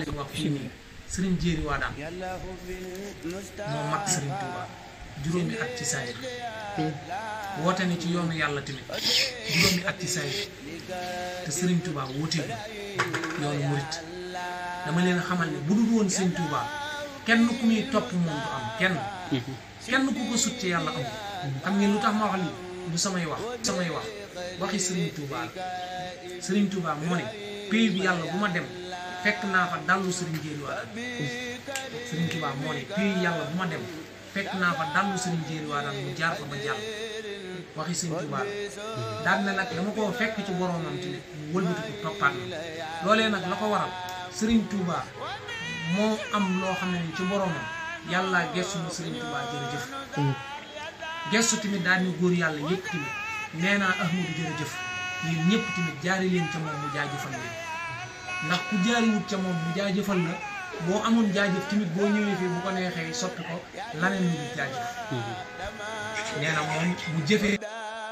li wax fii nii sëriñ Jéeri Waadaan moo mag sëriñ Touba juróomi at ci saayir woote ni ci yoonu yàlla tamit juróomi at ci saayir te sëriñ Touba wooteegu yoonu murit dama leen xamal ne bu dul woon sëriñ Touba kenn ku muy topp moom du am kenn ku ko sut ci yàlla am xam ngeen lu tax ma wax lii du samay wax waxi sëriñ Touba la sëriñ Touba moo ne pays bi yàlla bu ma dem fekk naa fa dallu sëriñ Jéeri Waadaan sëriñ Touba moo ne pays yàlla bu ma dem fekk naa fa dallu sëriñ Jéeri Waadaan mu jaar fa ba jàll waxi sëriñ Touba la daan na nag dama ko fekk ci boromam tamit mu wëlbati ko toppaat na loolee nag la ko waral sëriñ Touba moo am loo xam ne ni ci boromam yàlla gestu na sëriñ Touba jërëjëf gestu tamit daal ni góor yàlla yëpp tamit nee naa Ahmadu jërëjëf yéen ñëpp tamit jaari leen ca moom mu jaajëfal leen ndax ku jaariwut ca moom mu jaajëfal la boo amoon jaajëf tamit boo ñëwee fii bu ko neexee sotti ko laneen mu jaajëf nee na moom mu jëfee